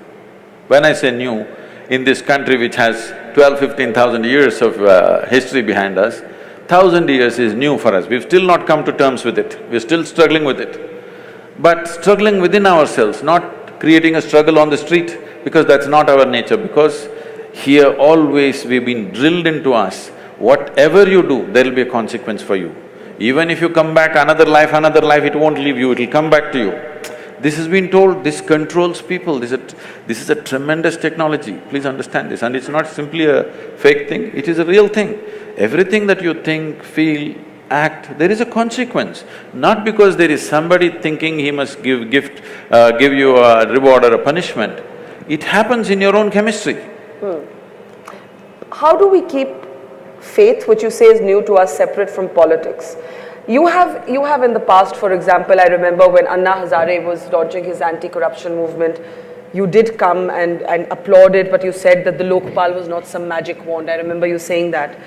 When I say new, in this country which has 12,000–15,000 years of history behind us, 1,000 years is new for us. We've still not come to terms with it, we're still struggling with it. But struggling within ourselves, not creating a struggle on the street, because that's not our nature, because here always we've been drilled into us, whatever you do, there'll be a consequence for you. Even if you come back another life, it won't leave you, it'll come back to you. This has been told, this controls people, this is a tremendous technology, please understand this. And it's not simply a fake thing, it is a real thing. Everything that you think, feel, act, there is a consequence. Not because there is somebody thinking he must give you a reward or a punishment. It happens in your own chemistry. How do we keep faith, which you say is new to us, separate from politics? You have in the past, for example, I remember when Anna Hazare was launching his anti-corruption movement, you did come and applaud it, but you said that the Lokpal was not some magic wand. I remember you saying that.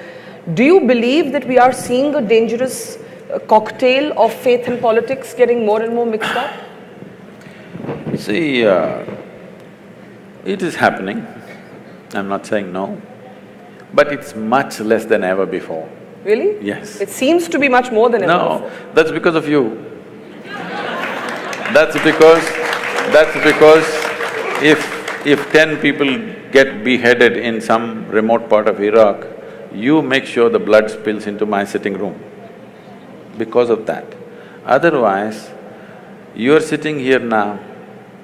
Do you believe that we are seeing a dangerous cocktail of faith and politics getting more and more mixed up? See, it is happening, I'm not saying no, but it's much less than ever before. Really? Yes. It seems to be much more than ever before. No, that's because of you. That's because if 10 people get beheaded in some remote part of Iraq, you make sure the blood spills into my sitting room because of that. Otherwise, you're sitting here now,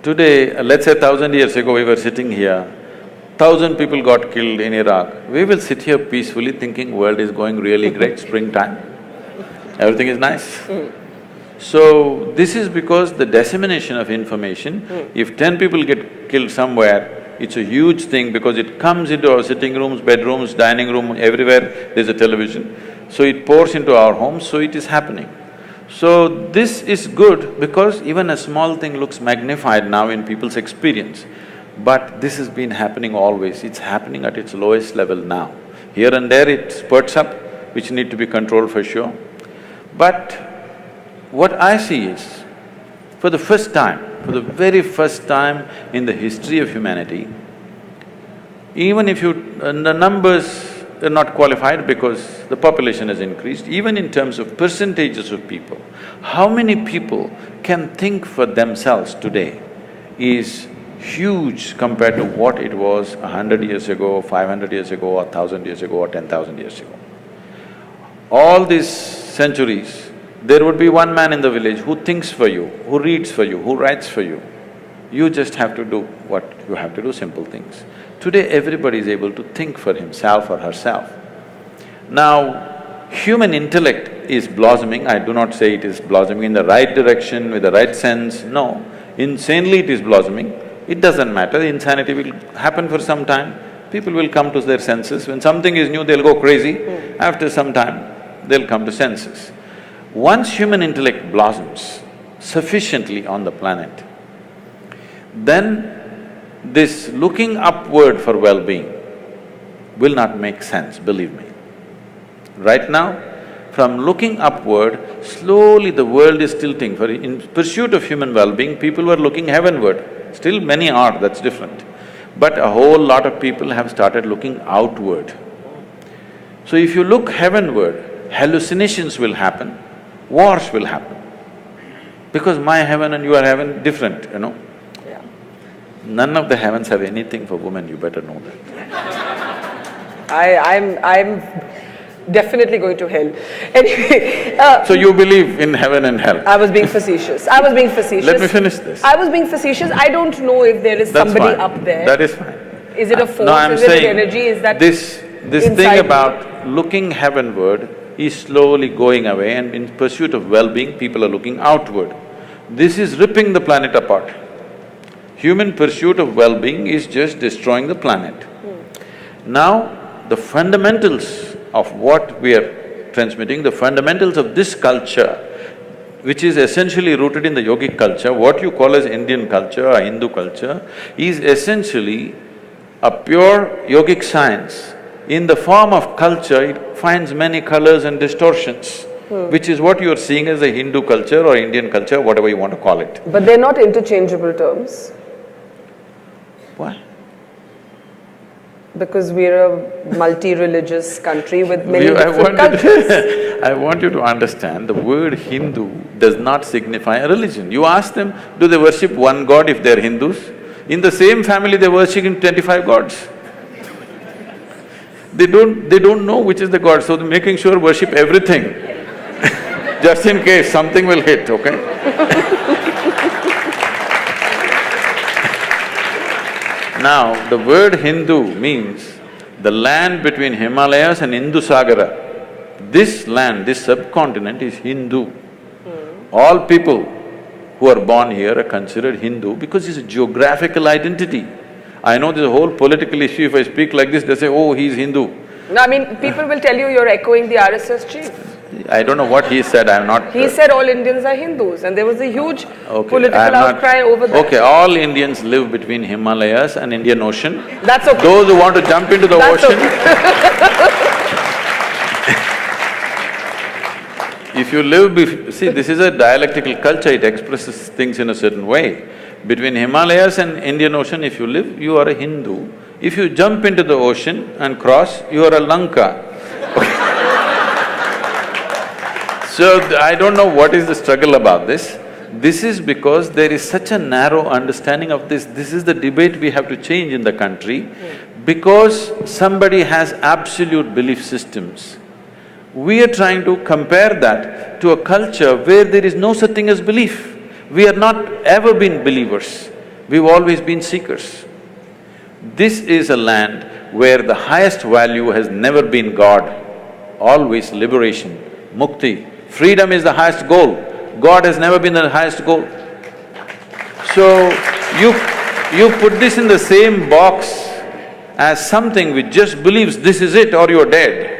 today, let's say 1,000 years ago we were sitting here, 1,000 people got killed in Iraq, we will sit here peacefully thinking world is going really great, springtime, everything is nice. So, this is because the dissemination of information, if 10 people get killed somewhere, it's a huge thing because it comes into our sitting rooms, bedrooms, dining room, everywhere there's a television. So it pours into our homes, so it is happening. So this is good because even a small thing looks magnified now in people's experience. But this has been happening always, it's happening at its lowest level now. Here and there it spurts up, which need to be controlled for sure. But what I see is, for the first time, for the very first time in the history of humanity, even if the numbers are not qualified because the population has increased, even in terms of percentages of people, how many people can think for themselves today is huge compared to what it was 100 years ago, 500 years ago, or 1,000 years ago, or 10,000 years ago. All these centuries, there would be one man in the village who thinks for you, who reads for you, who writes for you. You just have to do what you have to do, simple things. Today, everybody is able to think for himself or herself. Now, human intellect is blossoming. I do not say it is blossoming in the right direction, with the right sense, no. Insanely it is blossoming. It doesn't matter, insanity will happen for some time. People will come to their senses. When something is new, they'll go crazy. After some time, they'll come to senses. Once human intellect blossoms sufficiently on the planet, then this looking upward for well-being will not make sense, believe me. Right now, from looking upward, slowly the world is tilting. In pursuit of human well-being, people were looking heavenward. Still many are, that's different. But a whole lot of people have started looking outward. So if you look heavenward, hallucinations will happen, wars will happen. Because my heaven and your heaven different, you know. Yeah. None of the heavens have anything for women, you better know that. I'm definitely going to hell. Anyway, so you believe in heaven and hell? I was being facetious. Let me finish this. I was being facetious. I don't know if there is That's somebody fine. up there. That is fine. Is it a force? No, I'm is saying it an energy? Is that this thing about looking heavenward is slowly going away, and in pursuit of well-being, people are looking outward. This is ripping the planet apart. Human pursuit of well-being is just destroying the planet. Now, the fundamentals of what we are transmitting, the fundamentals of this culture, which is essentially rooted in the yogic culture, what you call as Indian culture or Hindu culture, is essentially a pure yogic science. In the form of culture, it finds many colors and distortions, which is what you are seeing as a Hindu culture or Indian culture, whatever you want to call it. But they're not interchangeable terms. Why? Because we're a multi-religious country with many different cultures. I want you to understand, the word Hindu does not signify a religion. You ask them, do they worship one god if they're Hindus? In the same family, they're worshipping 25 gods. They don't know which is the god, so they're making sure worship everything just in case something will hit, okay? Now, the word Hindu means the land between Himalayas and Hindu Sagara. This land, this subcontinent is Hindu. All people who are born here are considered Hindu because it's a geographical identity. I know there's a whole political issue, if I speak like this, they say, oh, he's Hindu. No, I mean, people will tell you you're echoing the RSS chief. I don't know what he said, I'm not… He said all Indians are Hindus, and there was a huge political outcry over that. Okay, all Indians live between Himalayas and Indian Ocean. That's okay. Those who want to jump into the ocean… If you live… see, this is a dialectical culture, it expresses things in a certain way. Between Himalayas and Indian Ocean, if you live, you are a Hindu. If you jump into the ocean and cross, you are a Lanka. So, I don't know what is the struggle about this. This is because there is such a narrow understanding of this. This is the debate we have to change in the country. Because somebody has absolute belief systems, we are trying to compare that to a culture where there is no such thing as belief. We have not ever been believers, we've always been seekers. This is a land where the highest value has never been God, always liberation, mukti. Freedom is the highest goal, God has never been the highest goal. So, you put this in the same box as something which just believes this is it or you're dead.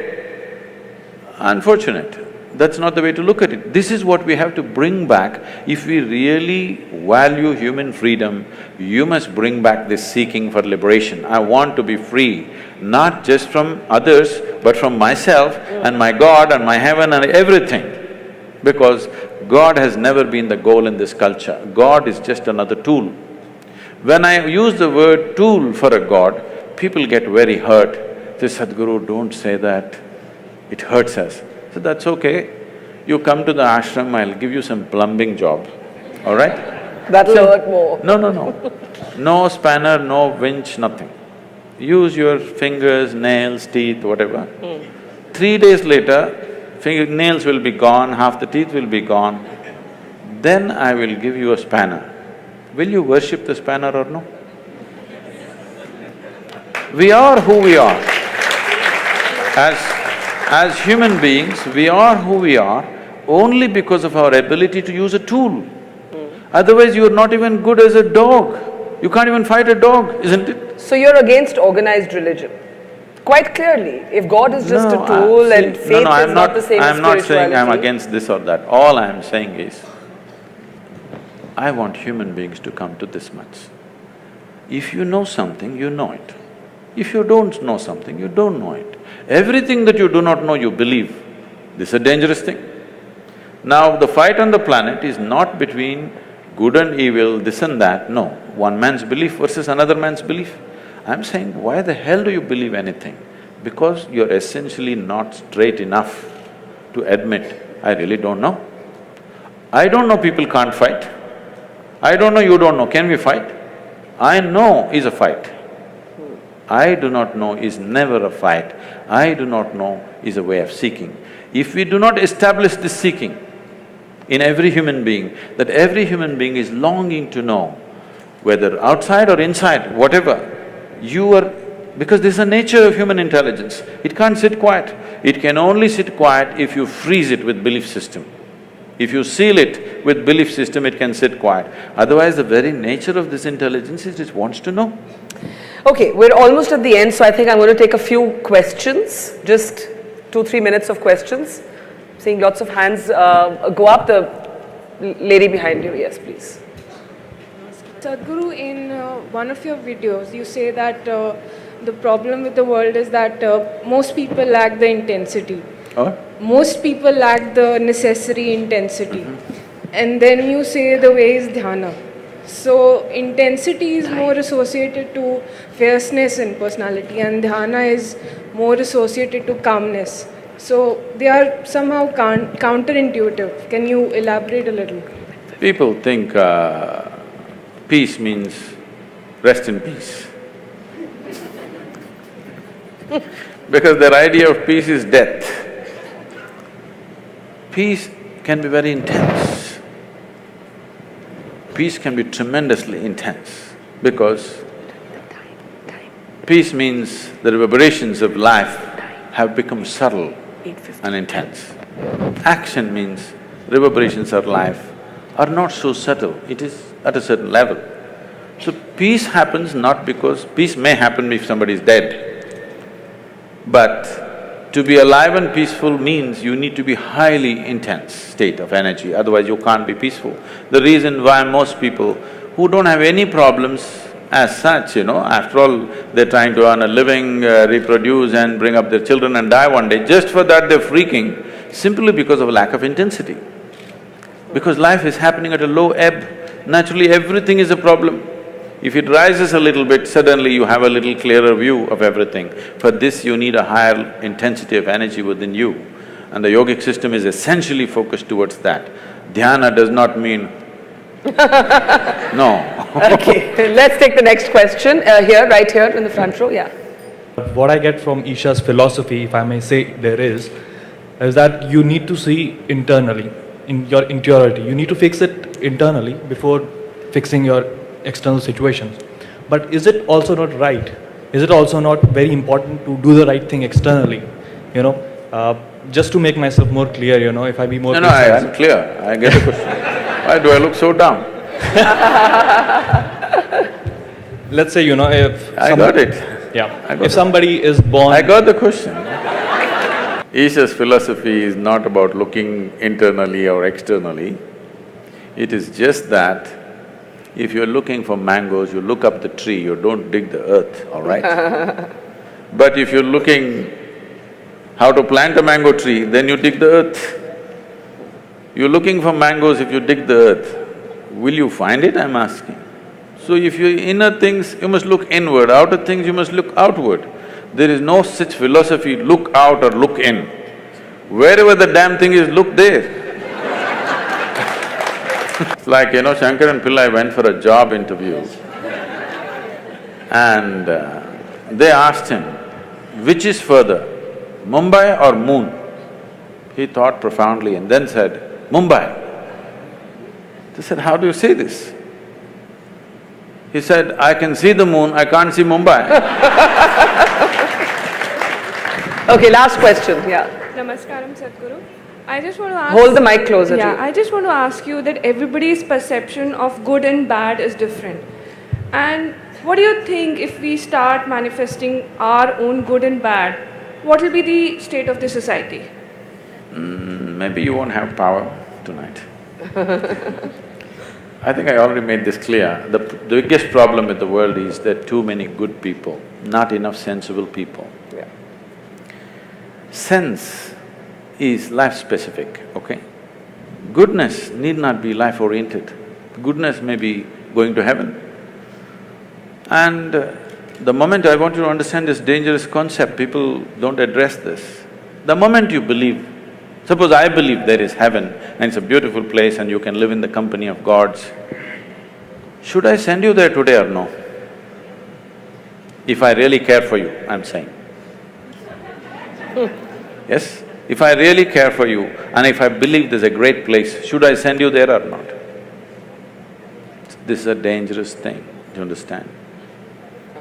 Unfortunate. That's not the way to look at it. This is what we have to bring back. If we really value human freedom, you must bring back this seeking for liberation. I want to be free, not just from others, but from myself and my God and my heaven and everything. Because God has never been the goal in this culture. God is just another tool. When I use the word tool for a God, people get very hurt. They say, Sadhguru, don't say that, it hurts us. So that's okay. You come to the ashram, I'll give you some plumbing job, all right? That'll hurt more. No. No spanner, no winch, nothing. Use your fingers, nails, teeth, whatever. 3 days later, nails will be gone, half the teeth will be gone. Then I will give you a spanner. Will you worship the spanner or no? We are who we are. As human beings, we are who we are only because of our ability to use a tool. Otherwise, you're not even good as a dog. You can't even fight a dog, isn't it? So you're against organized religion? Quite clearly, if God is just a tool and faith is not the same as spirituality. I'm not saying I'm against this or that. All I'm saying is, I want human beings to come to this much. If you know something, you know it. If you don't know something, you don't know it. Everything that you do not know, you believe. This is a dangerous thing. Now, the fight on the planet is not between good and evil, this and that, no. One man's belief versus another man's belief. I'm saying, why the hell do you believe anything? Because you're essentially not straight enough to admit, I really don't know. I don't know people can't fight. I don't know, you don't know, can we fight? I know is a fight. I do not know is never a fight. I do not know is a way of seeking. If we do not establish this seeking in every human being, that every human being is longing to know, whether outside or inside, whatever, you are… because this is the nature of human intelligence, it can't sit quiet. It can only sit quiet if you freeze it with belief system. If you seal it with belief system, it can sit quiet. Otherwise, the very nature of this intelligence is it wants to know. Okay, we're almost at the end, so I think I'm going to take a few questions, just 2-3 minutes of questions. Seeing lots of hands go up. The lady behind you, yes, please. Sadhguru, in one of your videos, you say that the problem with the world is that most people lack the intensity. Most people lack the necessary intensity. And then you say the way is dhyana. So intensity is more associated to fierceness in personality and dhyana is more associated to calmness. So they are somehow counterintuitive. Can you elaborate a little? People think peace means rest in peace. Because their idea of peace is death. Peace can be very intense. Peace can be tremendously intense because peace means the reverberations of life have become subtle and intense. Action means reverberations of life are not so subtle, it is at a certain level. So peace happens not because… peace may happen if somebody is dead, but to be alive and peaceful means you need to be highly intense state of energy, otherwise you can't be peaceful. The reason why most people who don't have any problems as such, after all, they're trying to earn a living, reproduce and bring up their children and die one day, just for that they're freaking, simply because of lack of intensity. Because life is happening at a low ebb, naturally everything is a problem. If it rises a little bit, suddenly you have a little clearer view of everything. For this, you need a higher intensity of energy within you. And the yogic system is essentially focused towards that. Dhyana does not mean… no. Okay, let's take the next question. Right here in the front row, yeah. What I get from Isha's philosophy, if I may say there is that you need to see internally, in your interiority. You need to fix it internally before fixing your external situations. But is it also not right? Is it also not very important to do the right thing externally? Just to make myself more clear, if I be more precise. I'm clear, I get the question. Why do I look so dumb? Let's say, if… I got it. Yeah. If somebody is born… I got the question. Isha's philosophy is not about looking internally or externally. It is just that if you're looking for mangoes, you look up the tree, you don't dig the earth, all right? But if you're looking how to plant a mango tree, then you dig the earth. You're looking for mangoes, if you dig the earth, will you find it, I'm asking? So if you inner things, you must look inward, outer things, you must look outward. There is no such philosophy, look out or look in. Wherever the damn thing is, look there. It's like, Shankaran Pillai went for a job interview and they asked him, which is further, Mumbai or moon? He thought profoundly and then said, Mumbai. They said, how do you say this? He said, I can see the moon, I can't see Mumbai. Okay, last question, yeah. Namaskaram, Sadhguru. I just want to ask… Hold the mic closer to Yeah, you. I just want to ask you that everybody's perception of good and bad is different. And what do you think if we start manifesting our own good and bad, what will be the state of the society? Maybe you won't have power tonight. I think I already made this clear. The biggest problem with the world is there are too many good people, not enough sensible people. Yeah. Sense is life-specific, okay? Goodness need not be life-oriented. Goodness may be going to heaven. And the moment I want you to understand this dangerous concept, people don't address this. The moment you believe, suppose I believe there is heaven and it's a beautiful place and you can live in the company of gods, should I send you there today or no? If I really care for you, I'm saying. Yes? If I really care for you and if I believe there's a great place, should I send you there or not? This is a dangerous thing, do you understand?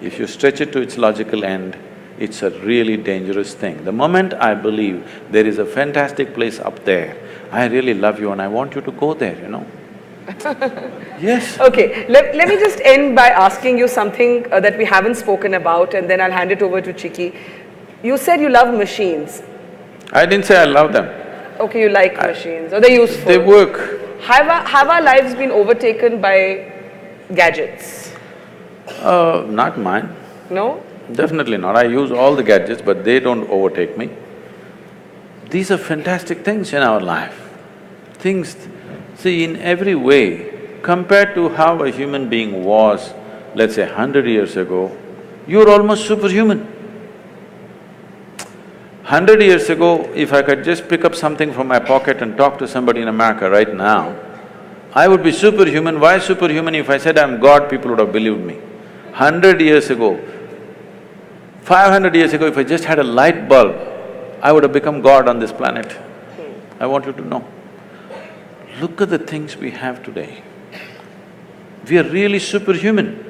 If you stretch it to its logical end, it's a really dangerous thing. The moment I believe there is a fantastic place up there, I really love you and I want you to go there, Yes. Okay, let me just end by asking you something that we haven't spoken about and then I'll hand it over to Chiki. You said you love machines. I didn't say I love them. Okay, you like machines, or they're useful. They work. Have our lives been overtaken by gadgets? Not mine. No? Definitely not. I use all the gadgets, but they don't overtake me. These are fantastic things in our life. Things… See, in every way, compared to how a human being was, let's say 100 years ago, you're almost superhuman. 100 years ago, if I could just pick up something from my pocket and talk to somebody in America right now, I would be superhuman. Why superhuman? If I said I'm God, people would have believed me. 100 years ago, 500 years ago, if I just had a light bulb, I would have become God on this planet. I want you to know. Look at the things we have today. We are really superhuman.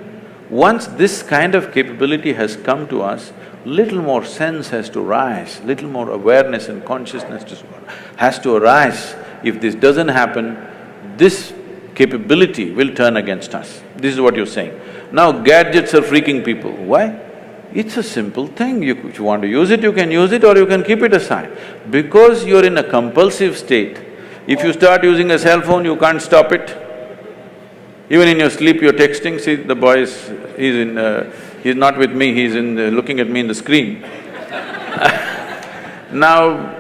Once this kind of capability has come to us, little more sense has to rise, little more awareness and consciousness has to arise. If this doesn't happen, this capability will turn against us. This is what you're saying. Now gadgets are freaking people. Why? It's a simple thing. If you want to use it, you can use it or you can keep it aside. Because you're in a compulsive state, if you start using a cell phone, you can't stop it. Even in your sleep, you're texting. See, the boy he's not with me, he's looking at me in the screen. Now,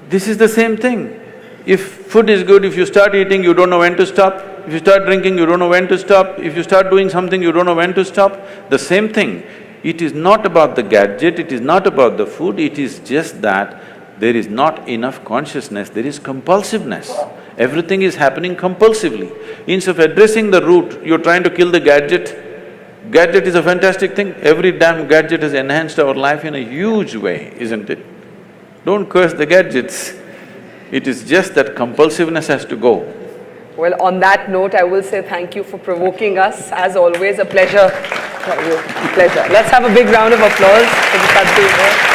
this is the same thing. If food is good, if you start eating, you don't know when to stop. If you start drinking, you don't know when to stop. If you start doing something, you don't know when to stop. The same thing. It is not about the gadget, it is not about the food, it is just that there is not enough consciousness, there is compulsiveness. Everything is happening compulsively. Instead of addressing the root, you're trying to kill the gadget. Gadget is a fantastic thing. Every damn gadget has enhanced our life in a huge way, isn't it? Don't curse the gadgets. It is just that compulsiveness has to go. Well, on that note, I will say thank you for provoking us. As always, a pleasure. Pleasure. Let's have a big round of applause for the Sadhguru.